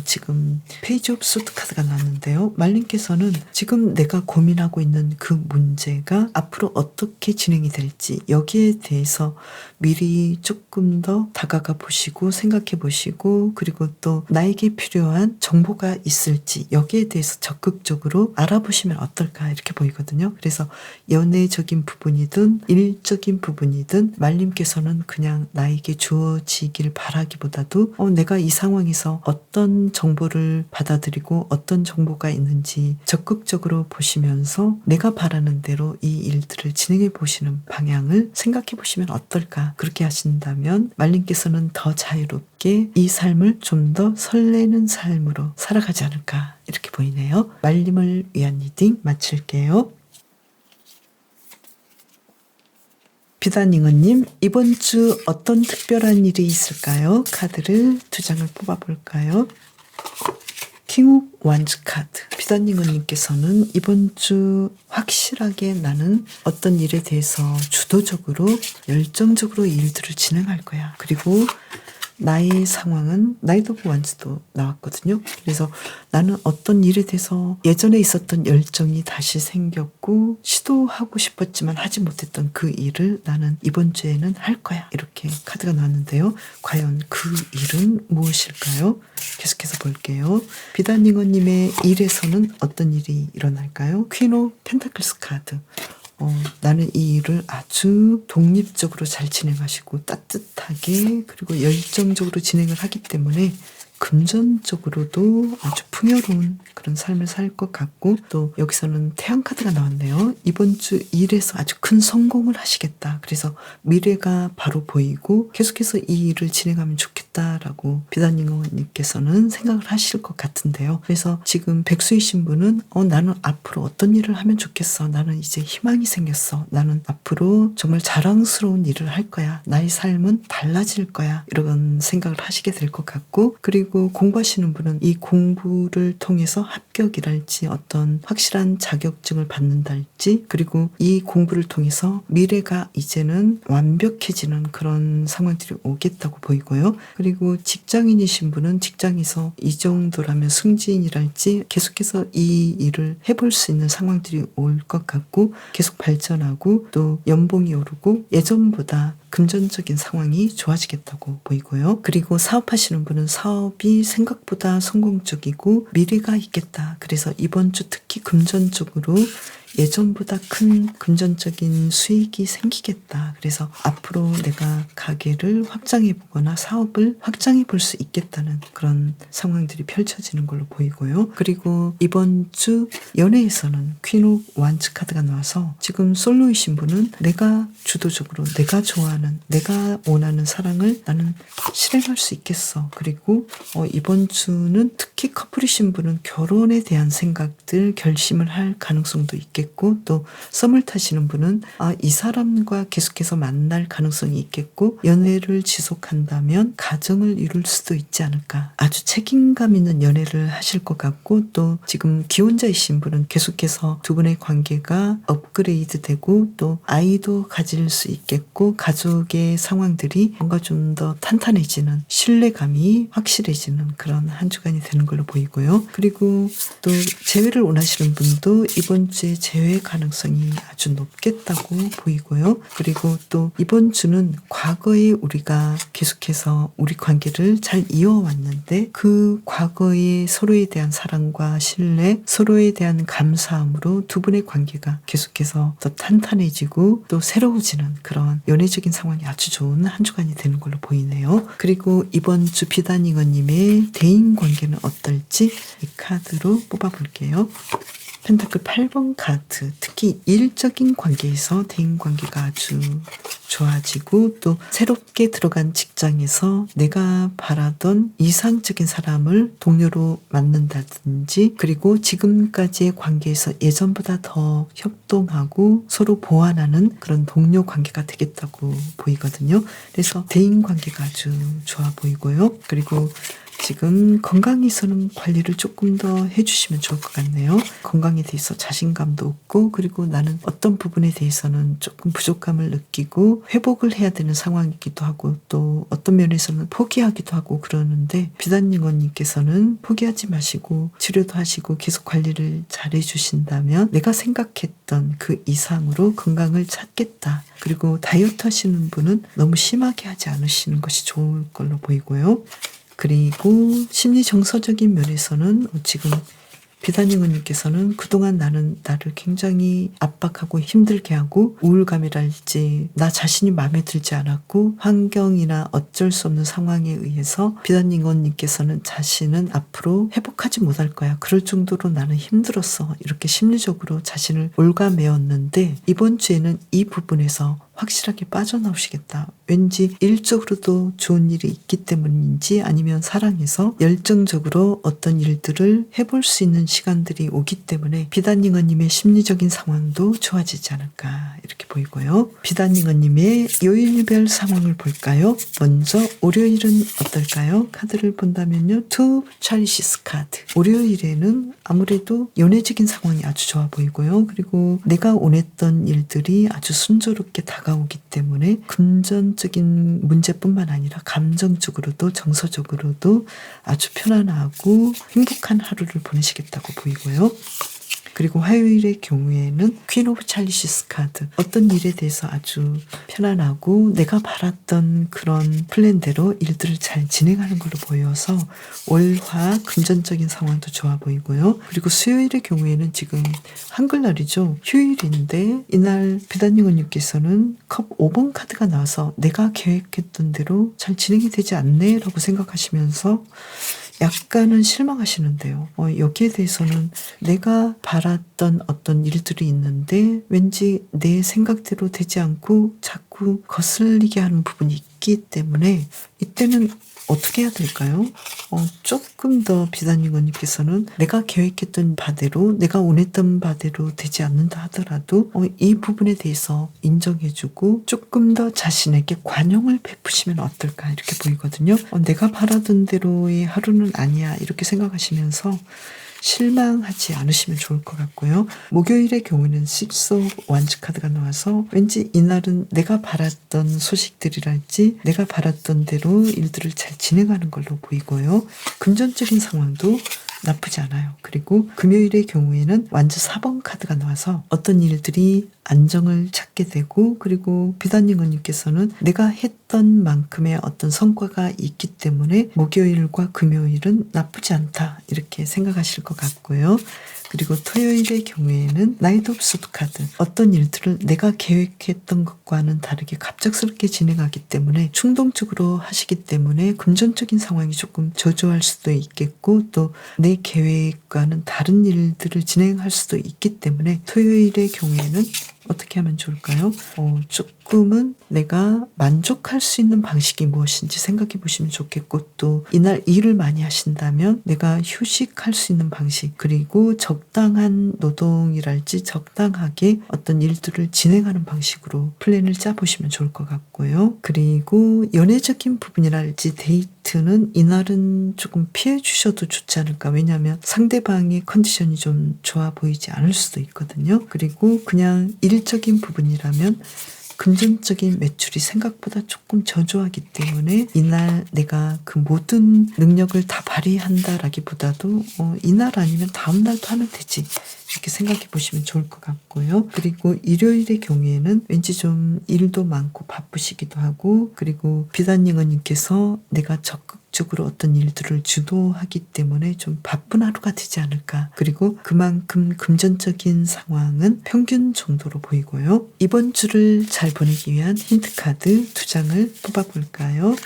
지금 페이지 오브 소드 카드가 나왔는데요. 말님께서는 지금 내가 고민하고 있는 그 문제가 앞으로 어떻게 진행이 될지 여기에 대해서 미리 조금 더 다가가 보시고 생각해 보시고 그리고 또 나에게 필요한 정보가 있을지 여기에 대해서 적극적으로 알아보시면 어떨까 이렇게 보이거든요. 그래서 연애적인 부분이든 일적인 부분이든 말님께서는 그냥 나에게 주어지길 바라기보다도 내가 이 상황에서 어떤 정보를 받아들이고 어떤 정보가 있는지 적극적으로 보시면서 내가 바라는 대로 이 일들을 진행해 보시는 방향을 생각해 보시면 어떨까. 그렇게 하신다면 말님께서는 더 자유롭게 이 삶을 좀 더 설레는 삶으로 살아가지 않을까 이렇게 보이네요. 말님을 위한 리딩 마칠게요. 비단잉어님, 이번 주 어떤 특별한 일이 있을까요? 카드를 2장을 뽑아볼까요? 킹 오브 완즈 카드. 비단잉어님께서는 이번 주 확실하게 나는 어떤 일에 대해서 주도적으로 열정적으로 일들을 진행할 거야. 그리고 나의 상황은 나이트 오브 완즈도 나왔거든요. 그래서 나는 어떤 일에 대해서 예전에 있었던 열정이 다시 생겼고 시도하고 싶었지만 하지 못했던 그 일을 나는 이번 주에는 할 거야. 이렇게 카드가 나왔는데요. 과연 그 일은 무엇일까요? 계속해서 볼게요. 비단잉어님의 일에서는 어떤 일이 일어날까요? 퀸 오브 펜타클스 카드. 나는 이 일을 아주 독립적으로 잘 진행하시고 따뜻하게 그리고 열정적으로 진행을 하기 때문에 금전적으로도 아주 풍요로운 그런 삶을 살 것 같고 또 여기서는 태양 카드가 나왔네요. 이번 주 일에서 아주 큰 성공을 하시겠다. 그래서 미래가 바로 보이고 계속해서 이 일을 진행하면 좋겠다라고 비단잉어님께서는 생각을 하실 것 같은데요. 그래서 지금 백수이신 분은 나는 앞으로 어떤 일을 하면 좋겠어. 나는 이제 희망이 생겼어. 나는 앞으로 정말 자랑스러운 일을 할 거야. 나의 삶은 달라질 거야. 이런 생각을 하시게 될 것 같고 그리고 공부하시는 분은 이 공부를 통해서 합격이랄지 어떤 확실한 자격증을 받는달지 그리고 이 공부를 통해서 미래가 이제는 완벽해지는 그런 상황들이 오겠다고 보이고요. 그리고 직장인이신 분은 직장에서 이 정도라면 승진이랄지 계속해서 이 일을 해볼 수 있는 상황들이 올 것 같고 계속 발전하고 또 연봉이 오르고 예전보다 금전적인 상황이 좋아지겠다고 보이고요. 그리고 사업하시는 분은 사업이 생각보다 성공적이고 미래가 있겠다. 그래서 이번 주 특히 금전적으로 예전보다 큰 금전적인 수익이 생기겠다. 그래서 앞으로 내가 가게를 확장해 보거나 사업을 확장해 볼 수 있겠다는 그런 상황들이 펼쳐지는 걸로 보이고요. 그리고 이번 주 연애에서는 퀸 오브 완즈 카드가 나와서 지금 솔로이신 분은 내가 주도적으로 내가 좋아하는 내가 원하는 사랑을 나는 실행할 수 있겠어. 그리고 이번 주는 특히 커플이신 분은 결혼에 대한 생각들 결심을 할 가능성도 있겠고 또 썸을 타시는 분은 이 사람과 계속해서 만날 가능성이 있겠고 연애를 지속한다면 가정을 이룰 수도 있지 않을까. 아주 책임감 있는 연애를 하실 것 같고 또 지금 기혼자이신 분은 계속해서 두 분의 관계가 업그레이드 되고 또 아이도 가질 수 있겠고 가족의 상황들이 뭔가 좀 더 탄탄해지는 신뢰감이 확실해지는 그런 한 주간이 되는 걸로 보이고요. 그리고 또 재회를 원하시는 분도 이번 주에 재회 가능성이 아주 높겠다고 보이고요. 그리고 또 이번 주는 과거에 우리가 계속해서 우리 관계를 잘 이어왔는데 그 과거의 서로에 대한 사랑과 신뢰, 서로에 대한 감사함으로 두 분의 관계가 계속해서 더 탄탄해지고 또 새로워지는 그런 연애적인 상황이 아주 좋은 한 주간이 되는 걸로 보이네요. 그리고 이번 주 비단잉어님의 대인 관계는 어떨지 이 카드로 뽑아볼게요. 펜타클 8번 카드. 특히 일적인 관계에서 대인관계가 아주 좋아지고 또 새롭게 들어간 직장에서 내가 바라던 이상적인 사람을 동료로 만난다든지 그리고 지금까지의 관계에서 예전보다 더 협동하고 서로 보완하는 그런 동료 관계가 되겠다고 보이거든요. 그래서 대인관계가 아주 좋아 보이고요. 그리고 지금 건강에서는 관리를 조금 더 해주시면 좋을 것 같네요. 건강에 대해서 자신감도 없고 그리고 나는 어떤 부분에 대해서는 조금 부족감을 느끼고 회복을 해야 되는 상황이기도 하고 또 어떤 면에서는 포기하기도 하고 그러는데 비단님 언니께서는 포기하지 마시고 치료도 하시고 계속 관리를 잘 해주신다면 내가 생각했던 그 이상으로 건강을 찾겠다. 그리고 다이어트 하시는 분은 너무 심하게 하지 않으시는 것이 좋을 걸로 보이고요. 그리고 심리 정서적인 면에서는 지금 비단님 언니께서는 그동안 나는 나를 굉장히 압박하고 힘들게 하고 우울감이랄지 나 자신이 마음에 들지 않았고 환경이나 어쩔 수 없는 상황에 의해서 비단님 언니께서는 자신은 앞으로 회복하지 못할 거야. 그럴 정도로 나는 힘들었어. 이렇게 심리적으로 자신을 올가매었는데 이번 주에는 이 부분에서 확실하게 빠져나오시겠다. 왠지 일적으로도 좋은 일이 있기 때문인지 아니면 사랑해서 열정적으로 어떤 일들을 해볼 수 있는 시간들이 오기 때문에 비단닝어님의 심리적인 상황도 좋아지지 않을까 이렇게 보이고요. 비단닝어님의 요일별 상황을 볼까요? 먼저 월요일은 어떨까요? 카드를 본다면요. 투 차리시스 카드. 월요일에는 아무래도 연애적인 상황이 아주 좋아 보이고요. 그리고 내가 원했던 일들이 아주 순조롭게 다가오기 때문에 금전적인 문제뿐만 아니라 감정적으로도 정서적으로도 아주 편안하고 행복한 하루를 보내시겠다고 보이고요. 그리고 화요일의 경우에는 퀸 오브 찰리시스 카드. 어떤 일에 대해서 아주 편안하고 내가 바랐던 그런 플랜대로 일들을 잘 진행하는 걸로 보여서 월화 금전적인 상황도 좋아 보이고요. 그리고 수요일의 경우에는 지금 한글날이죠. 휴일인데 이날 비단닝언님께서는 컵 5번 카드가 나와서 내가 계획했던 대로 잘 진행이 되지 않네 라고 생각하시면서 약간은 실망하시는데요. 여기에 대해서는 내가 바랐던 어떤 일들이 있는데 왠지 내 생각대로 되지 않고 자꾸 거슬리게 하는 부분이 있기 때문에 이때는 어떻게 해야 될까요? 조금 더 비단닝어님께서는 내가 계획했던 바대로 내가 원했던 바대로 되지 않는다 하더라도 이 부분에 대해서 인정해주고 조금 더 자신에게 관용을 베푸시면 어떨까 이렇게 보이거든요. 내가 바라던 대로의 하루는 아니야 이렇게 생각하시면서 실망하지 않으시면 좋을 것 같고요. 목요일의 경우는 식스 오브 완즈 카드가 나와서 왠지 이날은 내가 바랐던 소식들이랄지 내가 바랐던 대로 일들을 잘 진행하는 걸로 보이고요. 금전적인 상황도 나쁘지 않아요. 그리고 금요일의 경우에는 완즈 4번 카드가 나와서 어떤 일들이 안정을 찾게 되고 그리고 비단닝어님께서는 내가 했던 만큼의 어떤 성과가 있기 때문에 목요일과 금요일은 나쁘지 않다 이렇게 생각하실 것 같고요. 그리고 토요일의 경우에는 나이트 오브 소드 카드. 어떤 일들을 내가 계획했던 것과는 다르게 갑작스럽게 진행하기 때문에 충동적으로 하시기 때문에 금전적인 상황이 조금 저조할 수도 있겠고 또 내 계획과는 다른 일들을 진행할 수도 있기 때문에 토요일의 경우에는 어떻게 하면 좋을까요? 조금은 내가 만족할 수 있는 방식이 무엇인지 생각해 보시면 좋겠고 또 이날 일을 많이 하신다면 내가 휴식할 수 있는 방식 그리고 적당한 노동이랄지 적당하게 어떤 일들을 진행하는 방식으로 플랜을 짜보시면 좋을 것 같고요. 그리고 연애적인 부분이랄지 데이트는 이날은 조금 피해 주셔도 좋지 않을까. 왜냐하면 상대방의 컨디션이 좀 좋아 보이지 않을 수도 있거든요. 그리고 그냥 일적인 부분이라면 금전적인 매출이 생각보다 조금 저조하기 때문에 이날 내가 그 모든 능력을 다 발휘한다라기보다도 이날 아니면 다음 날도 하면 되지 이렇게 생각해 보시면 좋을 것 같고요. 그리고 일요일의 경우에는 왠지 좀 일도 많고 바쁘시기도 하고 그리고 비단닝어님께서 내가 적극적으로 어떤 일들을 주도하기 때문에 좀 바쁜 하루가 되지 않을까. 그리고 그만큼 금전적인 상황은 평균 정도로 보이고요. 이번 주를 잘 보내기 위한 힌트 카드 2장을 뽑아볼까요?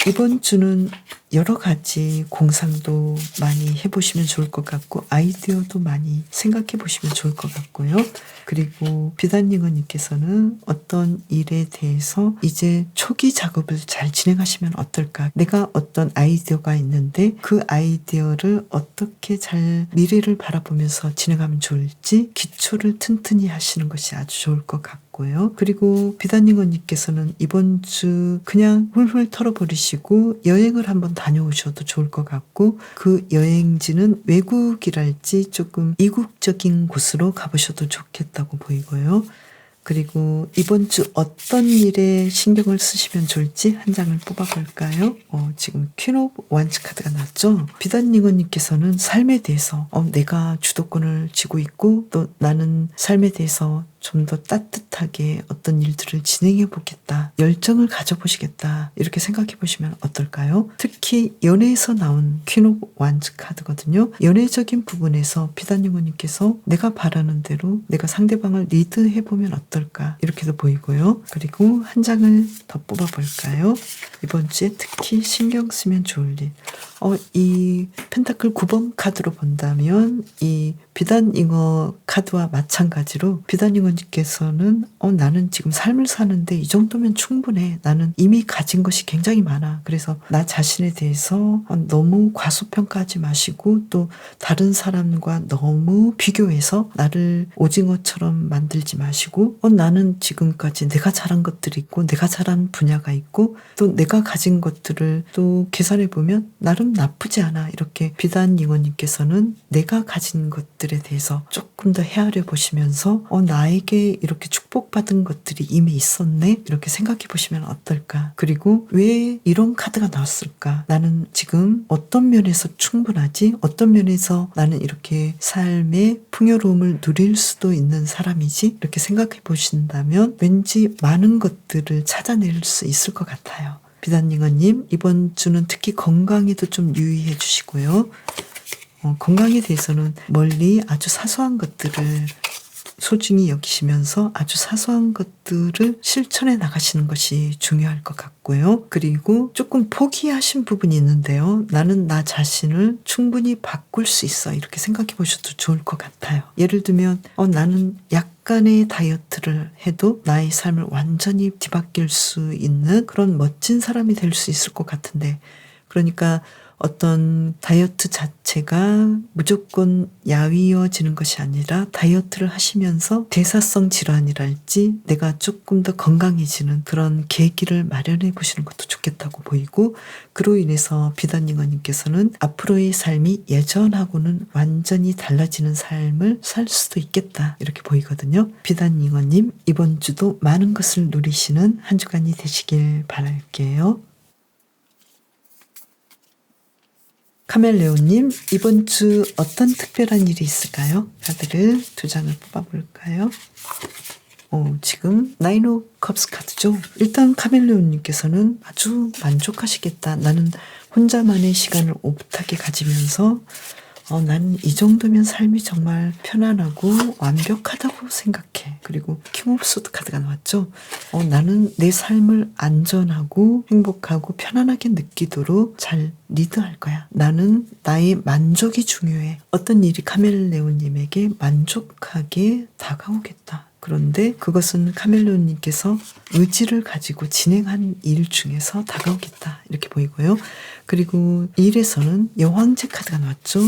이번 주는 여러 가지 공상도 많이 해보시면 좋을 것 같고 아이디어도 많이 생각해 보시면 좋을 것 같고요. 그리고 비단닝어님께서는 어떤 일에 대해서 이제 초기 작업을 잘 진행하시면 어떨까. 내가 어떤 아이디어가 있는데 그 아이디어를 어떻게 잘 미래를 바라보면서 진행하면 좋을지 기초를 튼튼히 하시는 것이 아주 좋을 것 같고 같고요. 그리고 비단잉어님께서는 이번 주 그냥 훌훌 털어버리시고 여행을 한번 다녀오셔도 좋을 것 같고, 그 여행지는 외국이랄지 조금 이국적인 곳으로 가보셔도 좋겠다고 보이고요. 그리고 이번 주 어떤 일에 신경을 쓰시면 좋을지 한 장을 뽑아볼까요? 지금 퀸 오브 완즈 카드가 나왔죠? 비단잉어님께서는 삶에 대해서 내가 주도권을 쥐고 있고, 또 나는 삶에 대해서 좀 더 따뜻하게 어떤 일들을 진행해 보겠다, 열정을 가져보시겠다, 이렇게 생각해 보시면 어떨까요? 특히 연애에서 나온 퀸 오브 완즈 카드거든요. 연애적인 부분에서 비단잉어님께서 내가 바라는 대로 내가 상대방을 리드해 보면 어떨까, 이렇게도 보이고요. 그리고 한 장을 더 뽑아볼까요? 이번 주에 특히 신경 쓰면 좋을 일. 이 펜타클 9번 카드로 본다면 이 비단잉어 카드와 마찬가지로 비단잉어님께서는 나는 지금 삶을 사는데 이 정도면 충분해. 나는 이미 가진 것이 굉장히 많아. 그래서 나 자신에 대해서 너무 과소평가하지 마시고, 또 다른 사람과 너무 비교해서 나를 오징어처럼 만들지 마시고, 나는 지금까지 내가 잘한 것들이 있고 내가 잘한 분야가 있고, 또 내가 가진 것들을 또 계산해 보면 나름 나쁘지 않아. 이렇게 비단잉어님께서는 내가 가진 것들에 대해서 조금 더 헤아려 보시면서 나에게 이렇게 축복받은 것들이 이미 있었네, 이렇게 생각해 보시면 어떨까. 그리고 왜 이런 카드가 나왔을까, 나는 지금 어떤 면에서 충분하지, 어떤 면에서 나는 이렇게 삶의 풍요로움을 누릴 수도 있는 사람이지, 이렇게 생각해 보신다면 왠지 많은 것들을 찾아낼 수 있을 것 같아요. 비단잉어님, 이번 주는 특히 건강에도 좀 유의해 주시고요. 건강에 대해서는 멀리 아주 사소한 것들을 소중히 여기시면서 아주 사소한 것들을 실천해 나가시는 것이 중요할 것 같고요. 그리고 조금 포기하신 부분이 있는데요. 나는 나 자신을 충분히 바꿀 수 있어, 이렇게 생각해 보셔도 좋을 것 같아요. 예를 들면 나는 약간의 다이어트를 해도 나의 삶을 완전히 뒤바뀔 수 있는 그런 멋진 사람이 될 수 있을 것 같은데, 그러니까 어떤 다이어트 자체가 무조건 야위어지는 것이 아니라 다이어트를 하시면서 대사성 질환이랄지 내가 조금 더 건강해지는 그런 계기를 마련해 보시는 것도 좋겠다고 보이고, 그로 인해서 비단잉어님께서는 앞으로의 삶이 예전하고는 완전히 달라지는 삶을 살 수도 있겠다, 이렇게 보이거든요. 비단잉어님, 이번 주도 많은 것을 누리시는 한 주간이 되시길 바랄게요. 카멜레온님, 이번 주 어떤 특별한 일이 있을까요? 카드를 두 장을 뽑아볼까요? 지금 나인 오브 컵스 카드죠. 일단 카멜레온님께서는 아주 만족하시겠다. 나는 혼자만의 시간을 오붓하게 가지면서 나는 이 정도면 삶이 정말 편안하고 완벽하다고 생각해. 그리고 킹 오브 소드 카드가 나왔죠. 나는 내 삶을 안전하고 행복하고 편안하게 느끼도록 잘 리드할 거야. 나는 나의 만족이 중요해. 어떤 일이 카멜레온님에게 만족하게 다가오겠다. 그런데 그것은 카멜레온님께서 의지를 가지고 진행한 일 중에서 다가오겠다, 이렇게 보이고요. 그리고 일에서는 여왕제 카드가 나왔죠.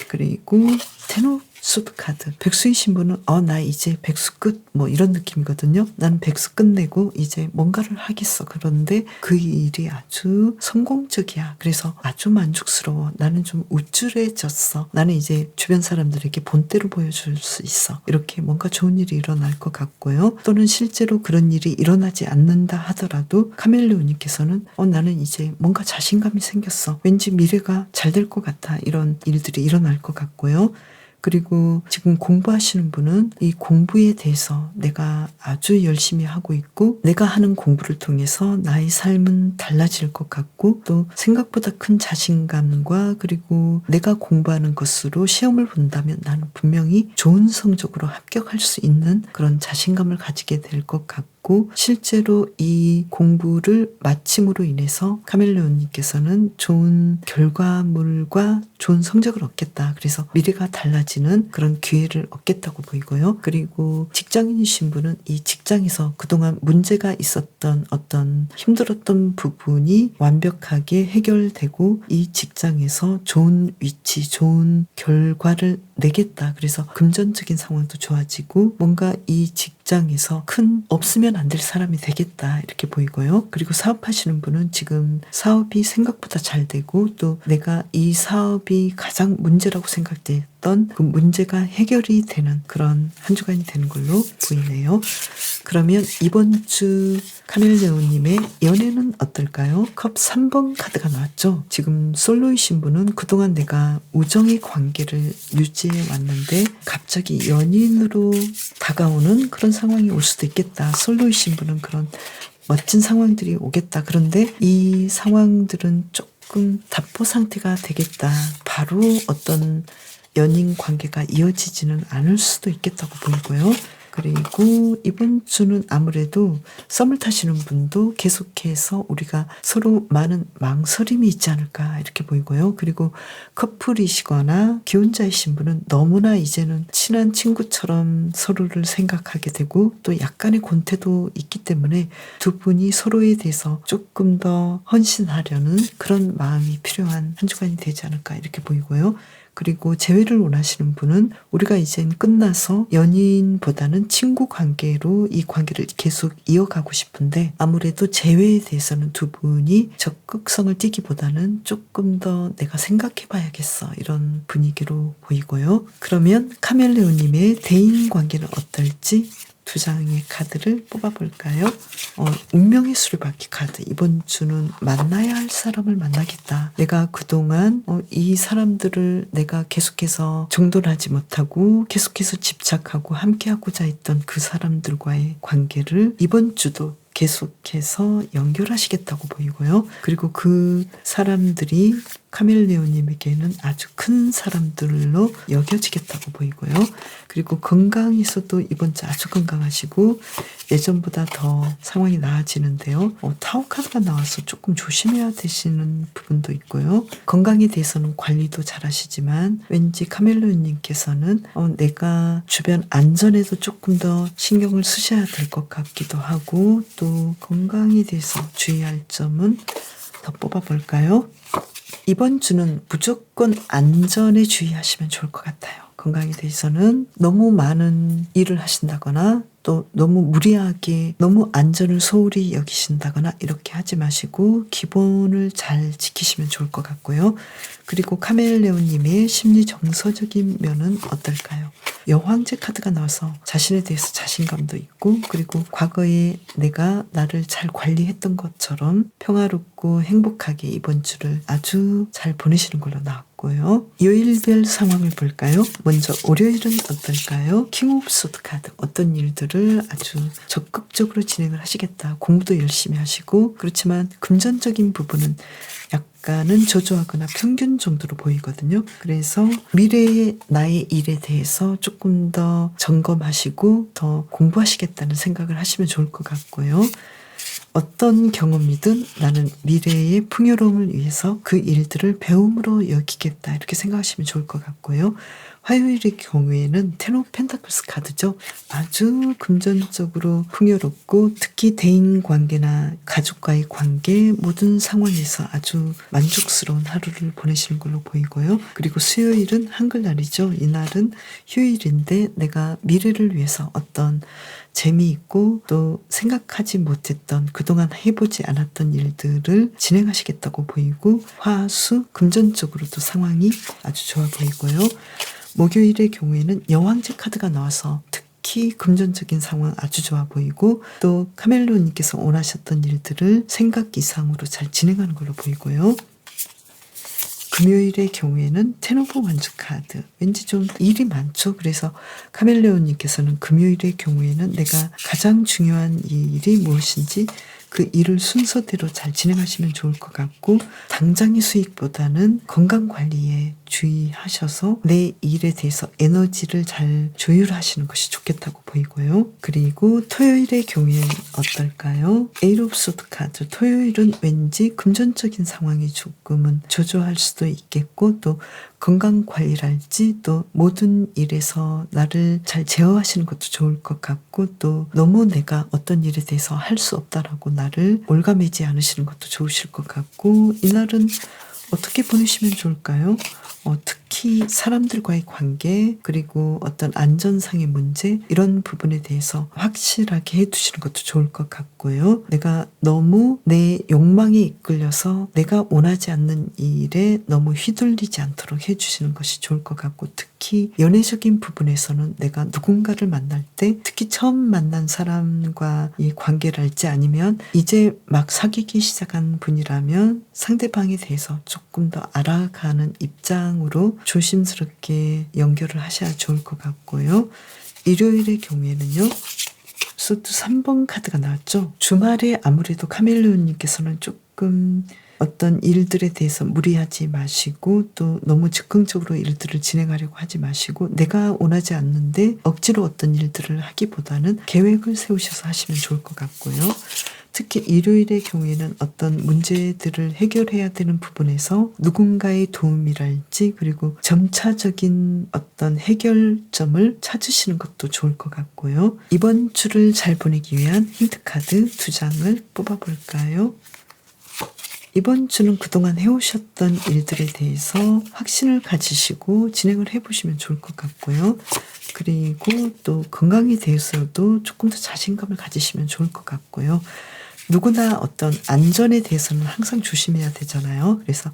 그리고 테노 소드 카드. 백수이신 분은 나 이제 백수 끝, 뭐 이런 느낌이거든요. 난 백수 끝내고 이제 뭔가를 하겠어. 그런데 그 일이 아주 성공적이야. 그래서 아주 만족스러워. 나는 좀 우쭐해졌어. 나는 이제 주변 사람들에게 본때를 보여줄 수 있어. 이렇게 뭔가 좋은 일이 일어날 것 같고요. 또는 실제로 그런 일이 일어나지 않는다 하더라도 카멜레온님께서는 나는 이제 뭔가 자신감이 생겼어. 왠지 미래가 잘 될 것 같아. 이런 일들이 일어날 것 같고요. 그리고 지금 공부하시는 분은 이 공부에 대해서 내가 아주 열심히 하고 있고, 내가 하는 공부를 통해서 나의 삶은 달라질 것 같고, 또 생각보다 큰 자신감과, 그리고 내가 공부하는 것으로 시험을 본다면 나는 분명히 좋은 성적으로 합격할 수 있는 그런 자신감을 가지게 될 것 같고, 실제로 이 공부를 마침으로 인해서 카멜레온님께서는 좋은 결과물과 좋은 성적을 얻겠다. 그래서 미래가 달라지는 그런 기회를 얻겠다고 보이고요. 그리고 직장인이신 분은 이 직장에서 그동안 문제가 있었던 어떤 힘들었던 부분이 완벽하게 해결되고, 이 직장에서 좋은 위치, 좋은 결과를 내겠다. 그래서 금전적인 상황도 좋아지고 뭔가 이 직장에서 큰 없으면 안 될 사람이 되겠다 이렇게 보이고요. 그리고 사업하시는 분은 지금 사업이 생각보다 잘 되고 또 내가 이 사업이 가장 문제라고 생각됐던 그 문제가 해결이 되는 그런 한 주간이 되는 걸로 보이네요. 그러면 이번 주 카멜레온님의 연애는 어떨까요? 컵 3번 카드가 나왔죠. 지금 솔로이신 분은 그동안 내가 우정의 관계를 유지해 왔는데 갑자기 연인으로 다가오는 그런 상황이 올 수도 있겠다. 솔로이신 분은 그런 멋진 상황들이 오겠다. 그런데 이 상황들은 조금 답보 상태가 되겠다. 바로 어떤 연인 관계가 이어지지는 않을 수도 있겠다고 보이고요. 그리고 이번 주는 아무래도 썸을 타시는 분도 계속해서 우리가 서로 많은 망설임이 있지 않을까 이렇게 보이고요. 그리고 커플이시거나 기혼자이신 분은 너무나 이제는 친한 친구처럼 서로를 생각하게 되고 또 약간의 권태도 있기 때문에 두 분이 서로에 대해서 조금 더 헌신하려는 그런 마음이 필요한 한 주간이 되지 않을까 이렇게 보이고요. 그리고 재회를 원하시는 분은 우리가 이젠 끝나서 연인보다는 친구 관계로 이 관계를 계속 이어가고 싶은데 아무래도 재회에 대해서는 두 분이 적극성을 띠기보다는 조금 더 내가 생각해 봐야겠어 이런 분위기로 보이고요. 그러면 카멜레온님의 대인 관계는 어떨지 두 장의 카드를 뽑아볼까요? 운명의 수레바퀴 카드. 이번 주는 만나야 할 사람을 만나겠다. 내가 그동안 이 사람들을 내가 계속해서 정돈하지 못하고 계속해서 집착하고 함께하고자 했던 그 사람들과의 관계를 이번 주도 계속해서 연결하시겠다고 보이고요. 그리고 그 사람들이 카멜레온님에게는 아주 큰 사람들로 여겨지겠다고 보이고요. 그리고 건강에서도 이번 주 아주 건강하시고 예전보다 더 상황이 나아지는데요. 타워 카드가 나와서 조금 조심해야 되시는 부분도 있고요. 건강에 대해서는 관리도 잘 하시지만 왠지 카멜레온님께서는 내가 주변 안전에도 조금 더 신경을 쓰셔야 될 것 같기도 하고 또 건강에 대해서 주의할 점은 더 뽑아볼까요? 이번 주는 무조건 안전에 주의하시면 좋을 것 같아요. 건강에 대해서는 너무 많은 일을 하신다거나 또 너무 무리하게 너무 안전을 소홀히 여기신다거나 이렇게 하지 마시고 기본을 잘 지키시면 좋을 것 같고요. 그리고 카멜레온님의 심리 정서적인 면은 어떨까요? 여왕제 카드가 나와서 자신에 대해서 자신감도 있고 그리고 과거에 내가 나를 잘 관리했던 것처럼 평화롭고 행복하게 이번 주를 아주 잘 보내시는 걸로 나왔고요. 요일별 상황을 볼까요? 먼저 월요일은 어떨까요? 킹 오브 소드 카드. 어떤 일들을 아주 적극적으로 진행을 하시겠다. 공부도 열심히 하시고 그렇지만 금전적인 부분은 약간은 저조하거나 평균 정도로 보이거든요. 그래서 미래의 나의 일에 대해서 조금 더 점검하시고 더 공부하시겠다는 생각을 하시면 좋을 것 같고요. 어떤 경험이든 나는 미래의 풍요로움을 위해서 그 일들을 배움으로 여기겠다 이렇게 생각하시면 좋을 것 같고요. 화요일의 경우에는 텐 오브 펜타클스 카드죠. 아주 금전적으로 풍요롭고 특히 대인 관계나 가족과의 관계 모든 상황에서 아주 만족스러운 하루를 보내시는 걸로 보이고요. 그리고 수요일은 한글날이죠. 이날은 휴일인데 내가 미래를 위해서 어떤 재미있고 또 생각하지 못했던 그동안 해보지 않았던 일들을 진행하시겠다고 보이고 화수 금전적으로도 상황이 아주 좋아 보이고요. 목요일의 경우에는 여왕제 카드가 나와서 특히 금전적인 상황 아주 좋아 보이고 또 카멜레온님께서 원하셨던 일들을 생각 이상으로 잘 진행하는 걸로 보이고요. 금요일의 경우에는 텐 오브 완주 카드. 왠지 좀 일이 많죠. 그래서 카멜레온님께서는 금요일의 경우에는 내가 가장 중요한 일이 무엇인지 그 일을 순서대로 잘 진행하시면 좋을 것 같고 당장의 수익보다는 건강관리에 주의하셔서 내 일에 대해서 에너지를 잘 조율하시는 것이 좋겠다고 보이고요. 그리고 토요일의 경우에는 어떨까요? 에이트 오브 소드 카드. 토요일은 왠지 금전적인 상황이 조금은 저조할 수도 있겠고 또 건강관리랄지 또 모든 일에서 나를 잘 제어하시는 것도 좋을 것 같고 또 너무 내가 어떤 일에 대해서 할 수 없다라고 나를 올가매지 않으시는 것도 좋으실 것 같고 이날은 어떻게 보내시면 좋을까요? 특히 사람들과의 관계, 그리고 어떤 안전상의 문제, 이런 부분에 대해서 확실하게 해두시는 것도 좋을 것 같고요. 내가 너무 내 욕망에 이끌려서 내가 원하지 않는 일에 너무 휘둘리지 않도록 해주시는 것이 좋을 것 같고, 특히 연애적인 부분에서는 내가 누군가를 만날 때, 특히 처음 만난 사람과 이 관계랄지 아니면 이제 막 사귀기 시작한 분이라면 상대방에 대해서 조금 더 알아가는 입장으로 조심스럽게 연결을 하셔야 좋을 것 같고요. 일요일의 경우에는요, 수도 3번 카드가 나왔죠. 주말에 아무래도 카멜레온님께서는 조금 어떤 일들에 대해서 무리하지 마시고, 또 너무 즉흥적으로 일들을 진행하려고 하지 마시고, 내가 원하지 않는데 억지로 어떤 일들을 하기보다는 계획을 세우셔서 하시면 좋을 것 같고요. 특히 일요일의 경우에는 어떤 문제들을 해결해야 되는 부분에서 누군가의 도움이랄지, 그리고 점차적인 어떤 해결점을 찾으시는 것도 좋을 것 같고요. 이번 주를 잘 보내기 위한 힌트카드 2장을 뽑아볼까요? 이번 주는 그동안 해오셨던 일들에 대해서 확신을 가지시고 진행을 해보시면 좋을 것 같고요. 그리고 또 건강에 대해서도 조금 더 자신감을 가지시면 좋을 것 같고요. 누구나 어떤 안전에 대해서는 항상 조심해야 되잖아요. 그래서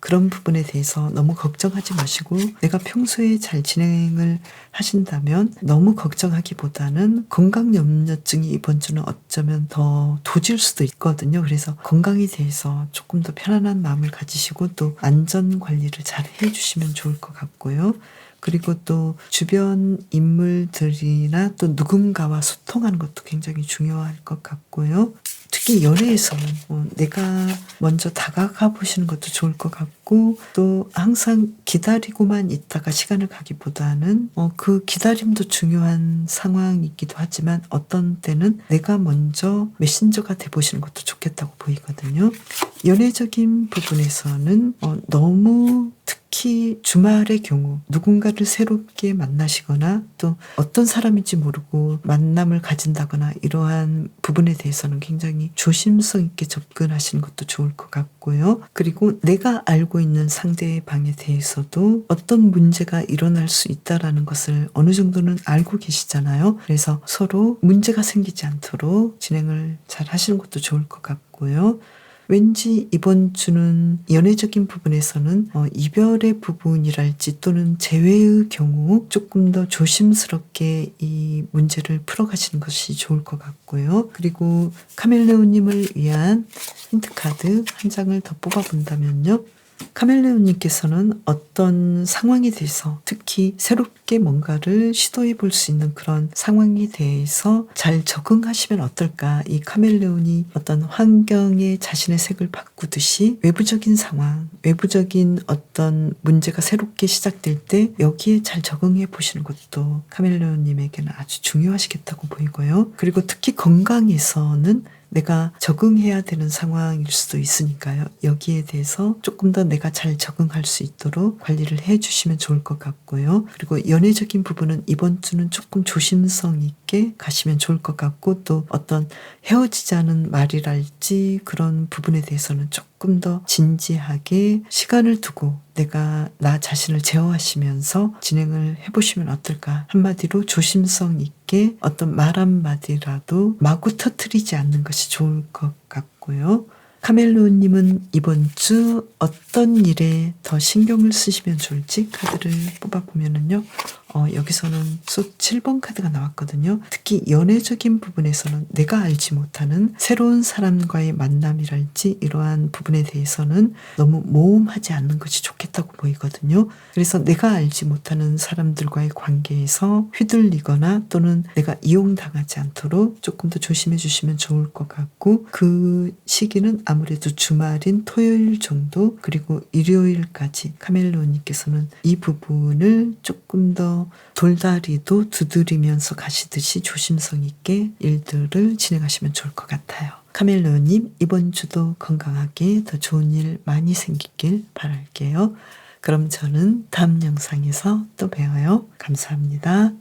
그런 부분에 대해서 너무 걱정하지 마시고, 내가 평소에 잘 진행을 하신다면 너무 걱정하기보다는 건강 염려증이 이번 주는 어쩌면 더 도질 수도 있거든요. 그래서 건강에 대해서 조금 더 편안한 마음을 가지시고 또 안전 관리를 잘 해주시면 좋을 것 같고요. 그리고 또 주변 인물들이나 또 누군가와 소통하는 것도 굉장히 중요할 것 같고요. 특히 연애에서는 내가 먼저 다가가 보시는 것도 좋을 것 같고, 또 항상 기다리고만 있다가 시간을 가기보다는 그 기다림도 중요한 상황이기도 하지만, 어떤 때는 내가 먼저 메신저가 돼 보시는 것도 좋겠다고 보이거든요. 연애적인 부분에서는 너무 특히 주말의 경우 누군가를 새롭게 만나시거나 또 어떤 사람인지 모르고 만남을 가진다거나 이러한 부분에 대해서는 굉장히 조심성 있게 접근하시는 것도 좋을 것 같고요. 그리고 내가 알고 있는 상대방에 대해서도 어떤 문제가 일어날 수 있다라는 것을 어느 정도는 알고 계시잖아요. 그래서 서로 문제가 생기지 않도록 진행을 잘 하시는 것도 좋을 것 같고요. 왠지 이번 주는 연애적인 부분에서는 이별의 부분이랄지 또는 재회의 경우 조금 더 조심스럽게 이 문제를 풀어가시는 것이 좋을 것 같고요. 그리고 카멜레온님을 위한 힌트카드 한 장을 더 뽑아본다면요. 카멜레온님께서는 어떤 상황에 대해서, 특히 새롭게 뭔가를 시도해 볼 수 있는 그런 상황에 대해서 잘 적응하시면 어떨까. 이 카멜레온이 어떤 환경에 자신의 색을 바꾸듯이 외부적인 상황, 외부적인 어떤 문제가 새롭게 시작될 때 여기에 잘 적응해 보시는 것도 카멜레온님에게는 아주 중요하시겠다고 보이고요. 그리고 특히 건강에서는 내가 적응해야 되는 상황일 수도 있으니까요. 여기에 대해서 조금 더 내가 잘 적응할 수 있도록 관리를 해주시면 좋을 것 같고요. 그리고 연애적인 부분은 이번 주는 조금 조심성 있게 가시면 좋을 것 같고, 또 어떤 헤어지자는 말이랄지 그런 부분에 대해서는 조금 더 진지하게 시간을 두고 내가 나 자신을 제어하시면서 진행을 해보시면 어떨까. 한마디로 조심성 있게 어떤 말 한마디라도 마구 터뜨리지 않는 것이 좋을 것 같고요. 카멜로님은 이번 주 어떤 일에 더 신경을 쓰시면 좋을지 카드를 뽑아보면은요. 여기서는 숫 7번 카드가 나왔거든요. 특히 연애적인 부분에서는 내가 알지 못하는 새로운 사람과의 만남이랄지 이러한 부분에 대해서는 너무 모험하지 않는 것이 좋겠다고 보이거든요. 그래서 내가 알지 못하는 사람들과의 관계에서 휘둘리거나 또는 내가 이용당하지 않도록 조금 더 조심해 주시면 좋을 것 같고, 그 시기는 아무래도 주말인 토요일 정도, 그리고 일요일까지 카멜로님께서는 이 부분을 조금 더 돌다리도 두드리면서 가시듯이 조심성 있게 일들을 진행하시면 좋을 것 같아요. 카멜로님, 이번 주도 건강하게 더 좋은 일 많이 생기길 바랄게요. 그럼 저는 다음 영상에서 또 봬요. 감사합니다.